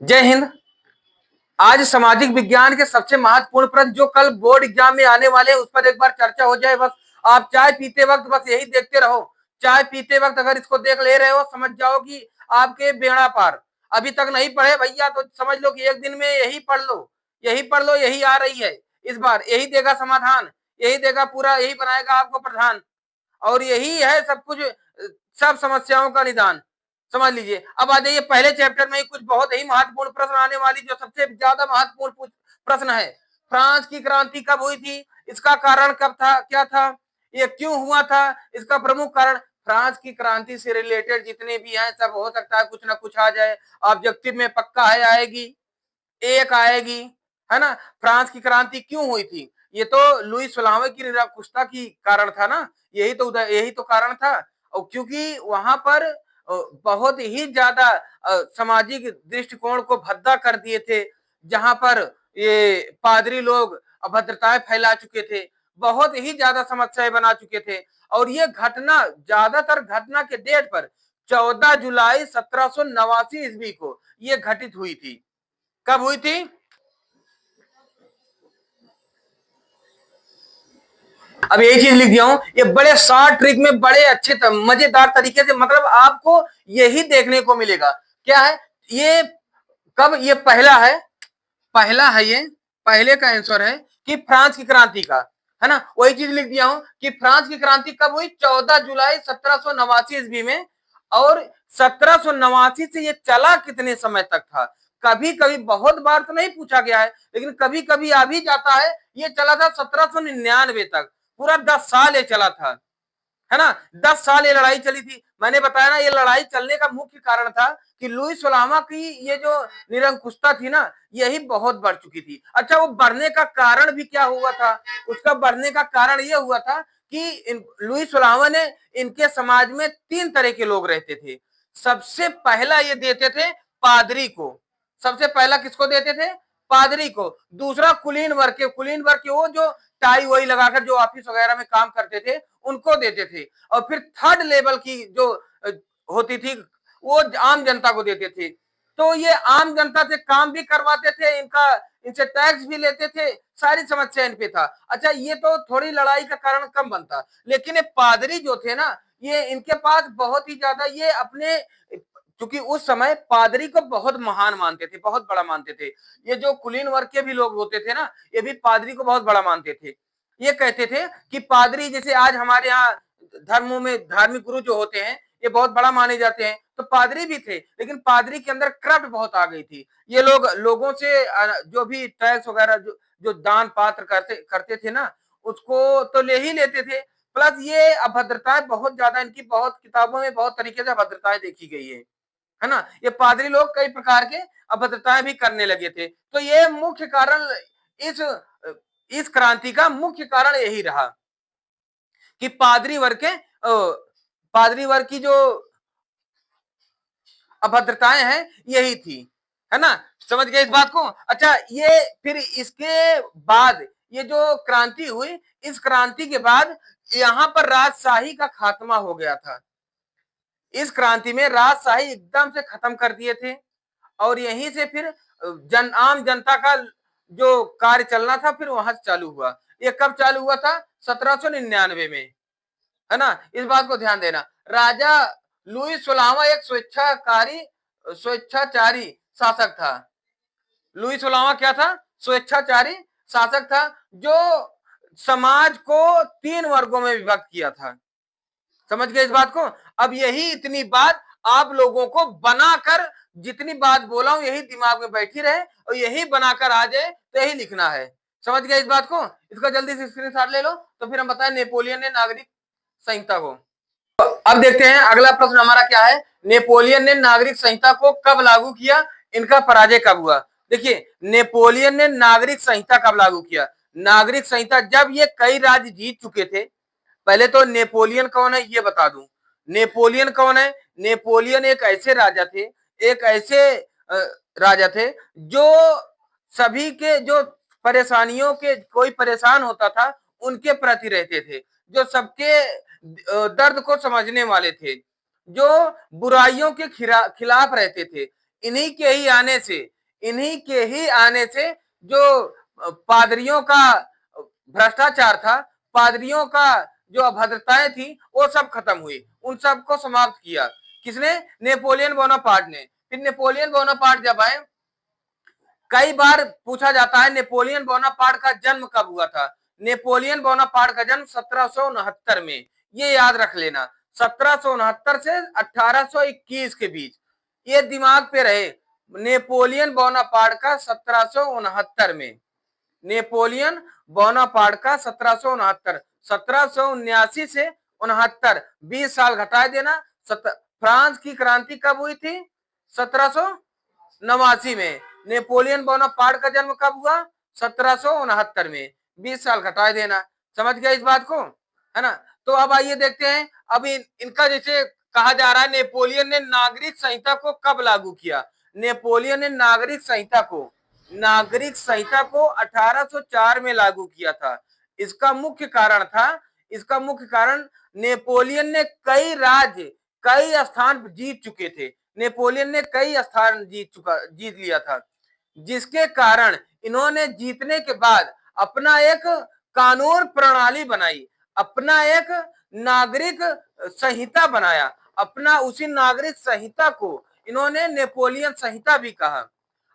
जय हिंद। आज सामाजिक विज्ञान के सबसे महत्वपूर्ण प्रश्न जो कल बोर्ड एग्जाम में आने वाले हैं उस पर एक बार चर्चा हो जाए। बस आप चाय पीते वक्त बस यही देखते रहो। चाय पीते वक्त अगर इसको देख ले रहे हो समझ जाओ कि आपके बेड़ा पार। अभी तक नहीं पढ़े भैया तो समझ लो कि एक दिन में यही पढ़ लो, यही पढ़ लो, यही आ रही है। इस बार यही देगा समाधान, यही देगा पूरा, यही बनाएगा आपको प्रधान। और यही है सब कुछ, सब समस्याओं का निदान। समझ लीजिए। अब आ जाइए पहले चैप्टर में ही कुछ बहुत ही महत्वपूर्ण प्रश्न आने वाली, जो सबसे ज्यादा महत्वपूर्ण प्रश्न है। फ्रांस की क्रांति कब हुई थी, इसका कारण कब था, क्या था, ये क्यों हुआ था, इसका प्रमुख कारण। फ्रांस की क्रांति से रिलेटेड जितने भी हैं सब हो सकता है कुछ ना कुछ आ जाए। ऑब्जेक्टिव में पक्का है आएगी, एक आएगी, है ना। फ्रांस की क्रांति क्यों हुई थी, ये तो लुई सुलावे की निरंकुशता की कारण था ना। यही तो कारण था। और क्योंकि वहां पर बहुत ही ज्यादा सामाजिक दृष्टिकोण को भद्दा कर दिए थे, जहां पर ये पादरी लोग अभद्रताएं फैला चुके थे, बहुत ही ज्यादा समस्याएं बना चुके थे। और ये घटना, ज्यादातर घटना के डेट पर 14 जुलाई 1789 ईस्वी को ये घटित हुई थी। कब हुई थी? अब यही चीज लिख दिया हूं, ये बड़े शॉर्ट ट्रिक में बड़े अच्छे मजेदार तरीके से, मतलब आपको यही देखने को मिलेगा। क्या है ये, कब, ये पहला है, पहला है ये, पहले का आंसर है कि फ्रांस की क्रांति का, है ना। वही चीज लिख दिया हूं कि फ्रांस की क्रांति कब हुई, 14 जुलाई 1789 ईस्वी में। और 1789 से ये चला कितने समय तक था। कभी कभी, बहुत बार तो नहीं पूछा गया है, लेकिन कभी कभी आ भी जाता है। ये चला था 1799 तक, पूरा 10 साल ये चला था, है ना। 10 साल ये लड़ाई चली थी। मैंने बताया ना, ये लड़ाई चलने का मुख्य कारण था कि लुई सुलावा की ये जो निरंकुशता थी ना, यही बहुत बढ़ चुकी थी। अच्छा, वो बढ़ने का कारण भी क्या हुआ था, उसका बढ़ने का कारण ये हुआ था कि लुई सुलावा ने, इनके समाज में 3 तरह के लोग रहते थे। सबसे पहला ये देते थे पादरी को। सबसे पहला किसको देते थे? पादरी को। दूसरा कुलीन वर्ग के, कुलीन वर्ग के वो जो टाई वही लगाकर जो ऑफिस वगैरह में काम करते थे, उनको देते थे। और फिर थर्ड लेवल की जो होती थी, वो आम जनता को देते थे। तो ये आम जनता से काम भी करवाते थे, इनका, इनसे टैक्स भी लेते थे, सारी समस्या इन पे था। अच्छा, ये तो थोड़ी लड़ाई का कारण कम बनता, लेकिन ये पादरी जो थे ना, ये इनके पास बहुत ही ज्यादा, ये अपने, क्योंकि उस समय पादरी को बहुत महान मानते थे, बहुत बड़ा मानते थे। ये जो कुलीन वर्ग के भी लोग होते थे ना, ये भी पादरी को बहुत बड़ा मानते थे। ये कहते थे कि पादरी, जैसे आज हमारे यहाँ धर्मों में धार्मिक गुरु जो होते हैं, ये बहुत बड़ा माने जाते हैं, तो पादरी भी थे, लेकिन पादरी के अंदर करप्ट बहुत आ गई थी। ये लोग लोगों से जो भी टैक्स वगैरह जो जो दान पात्र करते करते थे ना, उसको तो ले ही लेते थे। प्लस ये अभद्रताएं बहुत ज्यादा, इनकी बहुत किताबों में बहुत तरीके से अभद्रताएं देखी गई है ना। ये पादरी लोग कई प्रकार के अभद्रताएं भी करने लगे थे। तो ये मुख्य कारण, इस इस क्रांति का मुख्य कारण यही रहा कि पादरी वर्ग की जो अभद्रताएं हैं यही थी, है ना। समझ गए इस बात को? अच्छा, ये फिर इसके बाद ये जो क्रांति हुई, इस क्रांति के बाद यहां पर राजशाही का खात्मा हो गया था। इस क्रांति में राजशाही एकदम से खत्म कर दिए थे। और यहीं से फिर आम जनता का जो कार्य चलना था, फिर वहां से चालू हुआ। ये कब चालू हुआ था? 1799 में, है ना। इस बात को ध्यान देना। राजा लुई सोलावा एक स्वेच्छाचारी शासक था। लुई सोलावा क्या था? स्वेच्छाचारी शासक था, जो समाज को 3 वर्गों में विभक्त किया था। समझ गए इस बात को? अब यही इतनी बात आप लोगों को बनाकर, जितनी बात बोला हूं यही दिमाग में बैठी रहे और यही बनाकर आ जाए, तो यही लिखना है। समझ गए इस बात को? इसका जल्दी से स्क्रीनशॉट ले लो, तो फिर हम बताएं नेपोलियन ने नागरिक संहिता को। अब देखते हैं अगला प्रश्न हमारा क्या है। नेपोलियन ने नागरिक संहिता को कब लागू किया, इनका पराजय कब हुआ। देखिए, नेपोलियन ने नागरिक संहिता कब लागू किया। नागरिक संहिता जब ये कई राज्य जीत चुके थे। पहले तो नेपोलियन कौन है ये बता दूं। नेपोलियन कौन है? नेपोलियन एक ऐसे राजा थे, एक ऐसे राजा थे जो सभी के, जो परेशानियों के, कोई परेशान होता था उनके प्रति रहते थे, जो सबके दर्द को समझने वाले थे, जो बुराइयों के खिलाफ रहते थे। इन्हीं के ही आने से, इन्हीं के ही आने से जो पादरियों का भ्रष्टाचार था, पादरियों का जो अभद्रताएं थी, वो सब खत्म हुई, उन सबको समाप्त किया। किसने? नेपोलियन बोनापार्ट ने। फिर नेपोलियन बोनापार्ट जब आए, कई बार पूछा जाता है नेपोलियन बोनापार्ट का जन्म कब हुआ था। नेपोलियन बोनापार्ट का जन्म 1769 में, ये याद रख लेना, 1769 से 1821 के बीच, ये दिमाग पे रहे। नेपोलियन बोनापार्ट का 1769 में, नेपोलियन बोनापार्ट का 1769, 1779 से 69, 20 साल घटा देना। फ्रांस की क्रांति कब हुई थी? 1789 में। नेपोलियन बोनापार्ट का जन्म कब हुआ? 1769 में। 20 साल घटा देना। समझ गया इस बात को, है ना? तो अब आइए देखते हैं, अब इनका जैसे कहा जा रहा है, नेपोलियन ने नागरिक संहिता को कब लागू किया? नेपोलियन ने नागरिक संहिता को 1804 में लागू किया था। इसका मुख्य कारण नेपोलियन ने कई राज्य, कई स्थान जीत चुके थे। नेपोलियन ने कई स्थान जीत लिया था, जिसके कारण इन्होंने जीतने के बाद अपना एक कानून प्रणाली बनाई, अपना एक नागरिक संहिता बनाया। अपना उसी नागरिक संहिता को इन्होंने नेपोलियन संहिता भी कहा।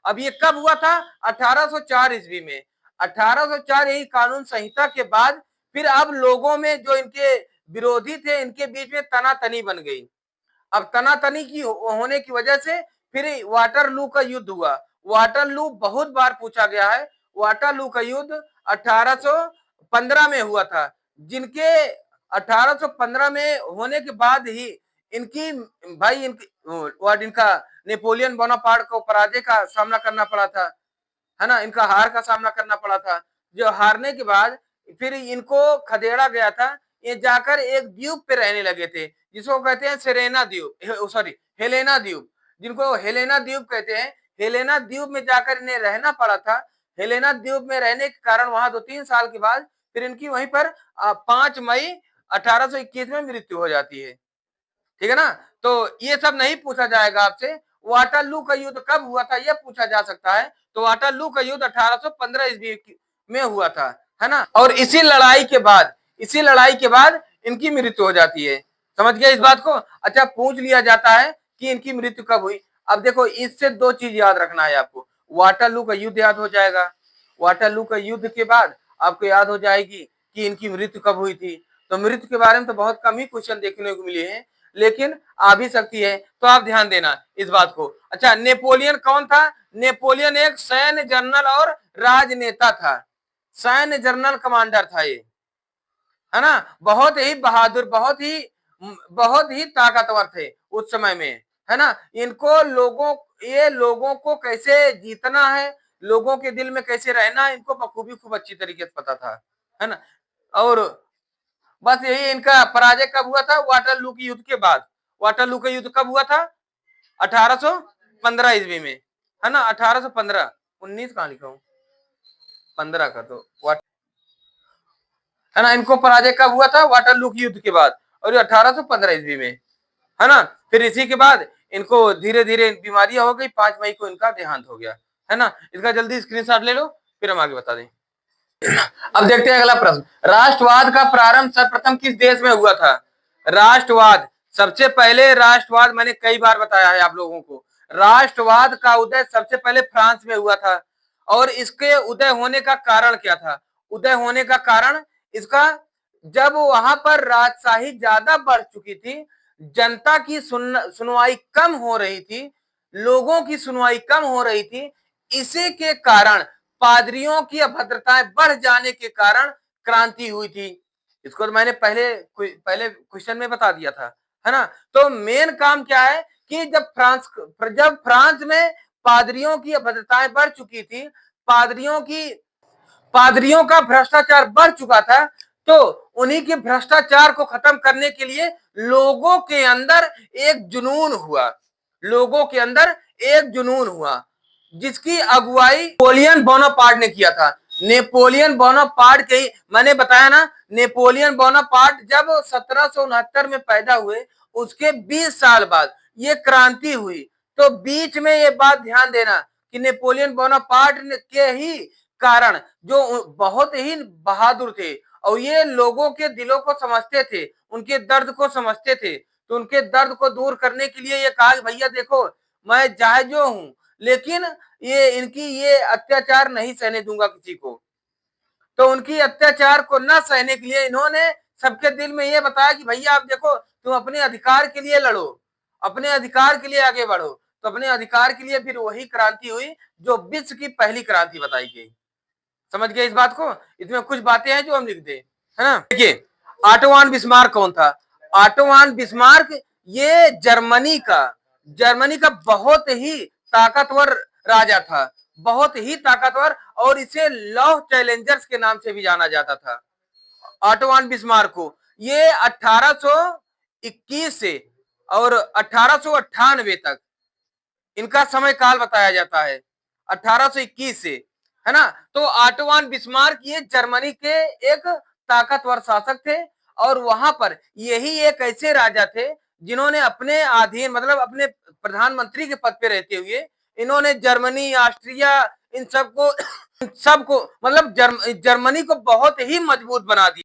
अब ये कब हुआ था? 1804 ईस्वी में। 1804 यही कानून संहिता के बाद फिर अब लोगों में जो इनके विरोधी थे, इनके बीच में तनातनी बन गई। अब तनातनी की होने की वजह से फिर वाटरलू का युद्ध हुआ। वाटरलू बहुत बार पूछा गया है। वाटरलू का युद्ध 1815 में हुआ था, जिनके 1815 में होने के बाद ही इनका नेपोलियन बोनापार्ट को पराजय का सामना करना पड़ा था, है ना? इनका हार का सामना करना पड़ा था। जो हारने के बाद फिर इनको खदेड़ा गया था। ये जाकर एक द्वीप पे रहने लगे थे, जिसको कहते हैं सेरेना द्वीप, सॉरी हेलेना द्वीप, जिनको हेलेना द्वीप कहते हैं। हेलेना द्वीप में जाकर इन्हें रहना पड़ा था। हेलेना द्वीप में रहने के कारण वहां 2-3 साल के बाद फिर इनकी वहीं पर 5 मई 1821 में मृत्यु हो जाती है। ठीक है ना? तो ये सब नहीं पूछा जाएगा आपसे। वाटरलू का युद्ध कब हुआ था, यह पूछा जा सकता है। तो वाटरलू का युद्ध 1815 ईस्वी में हुआ था, है ना? और इसी लड़ाई के बाद इनकी मृत्यु हो जाती है। समझ गया इस बात को? अच्छा, पूछ लिया जाता है कि इनकी मृत्यु कब हुई। अब देखो, इससे 2 चीज याद रखना है आपको। वाटरलू का युद्ध याद हो जाएगा, वाटरलू का युद्ध के बाद आपको याद हो जाएगी कि इनकी मृत्यु कब हुई थी। तो मृत्यु के बारे में तो बहुत कम ही क्वेश्चन देखने को मिले हैं, लेकिन आ भी सकती है, तो आप ध्यान देना इस बात को। अच्छा, नेपोलियन कौन था? नेपोलियन एक सैन्य जनरल और राजनेता था, सैन्य जनरल कमांडर था ये, है ना? बहुत ही बहादुर, बहुत ही ताकतवर थे उस समय में, है ना? ये लोगों को कैसे जीतना है, लोगों के दिल में कैसे रहना है, इनको बखूबी खूब अच्छी तरीके से पता था, है ना? और बस यही इनका पराजय कब हुआ था? वाटरलू के युद्ध के बाद। वाटरलू का युद्ध कब हुआ था? 1815 ईस्वी में, है ना? 1815, 19 कहां लिखा हूं, 15 का, तो है ना? इनको पराजय कब हुआ था? वाटरलू के युद्ध के बाद, और 1815 ईस्वी में, है ना? फिर इसी के बाद इनको धीरे धीरे बीमारियां हो गई। 5 मई को इनका देहांत हो गया, है ना? इसका जल्दी स्क्रीनशॉट ले लो, फिर हम आगे बता दें। अब देखते हैं अगला प्रश्न। राष्ट्रवाद का प्रारंभ सर्वप्रथम किस देश में हुआ था? राष्ट्रवाद, सबसे पहले राष्ट्रवाद, मैंने कई बार बताया है आप लोगों को, राष्ट्रवाद का उदय सबसे पहले फ्रांस में हुआ था। और इसके उदय होने का कारण क्या था? उदय होने का कारण इसका, जब वहां पर राजशाही ज्यादा बढ़ चुकी थी, जनता की सुनवाई कम हो रही थी, लोगों की सुनवाई कम हो रही थी, इसी के कारण, पादरियों की अभद्रताएं बढ़ जाने के कारण क्रांति हुई थी। इसको तो मैंने पहले क्वेश्चन में बता दिया था, है ना? तो मेन काम क्या है कि जब फ्रांस में पादरियों की अभद्रताएं बढ़ चुकी थी, पादरियों का भ्रष्टाचार बढ़ चुका था, तो उन्हीं के भ्रष्टाचार को खत्म करने के लिए लोगों के अंदर एक जुनून हुआ, जिसकी अगुवाई नेपोलियन बोनापार्ट ने किया था। नेपोलियन बोनापार्ट के, मैंने बताया ना, नेपोलियन बोनापार्ट जब 1769 में पैदा हुए, उसके 20 साल बाद ये क्रांति हुई। तो बीच में ये बात ध्यान देना कि नेपोलियन बोनापार्ट के ही कारण, जो बहुत ही बहादुर थे और ये लोगों के दिलों को समझते थे, उनके दर्द को समझते थे, तो उनके दर्द को दूर करने के लिए ये कहा कि भैया देखो, मैं चाहे जो हूं, लेकिन ये इनकी ये अत्याचार नहीं सहने दूंगा किसी को। तो उनकी अत्याचार को न सहने के लिए इन्होंने सबके दिल में ये बताया कि भैया आप देखो, तुम अपने अधिकार के लिए लड़ो, अपने अधिकार के लिए आगे बढ़ो। तो अपने अधिकार के लिए फिर वही क्रांति हुई जो विश्व की पहली क्रांति बताई गई। समझ गए इस बात को? इसमें कुछ बातें हैं जो हम लिख दे, है ना। देखिए, ऑटो बिस्मार्क कौन था? ऑटो बिस्मार्क ये जर्मनी का बहुत ही ताकतवर राजा था, बहुत ही ताकतवर, और इसे लव चैलेंजर्स के नाम से भी जाना जाता था। ऑटो बिस्मार्क को ये 1821 से और 1898 तक इनका समय काल बताया जाता है, 1821 से, है ना। तो ऑटो बिस्मार्क ये जर्मनी के एक ताकतवर शासक थे, और वहां पर यही एक ऐसे राजा थे जिन्होंने अपने अधीन, मतलब अपने प्रधानमंत्री के पद पे रहते हुए इन्होंने जर्मनी, ऑस्ट्रिया, इन सबको मतलब जर्मनी को बहुत ही मजबूत बना दिया।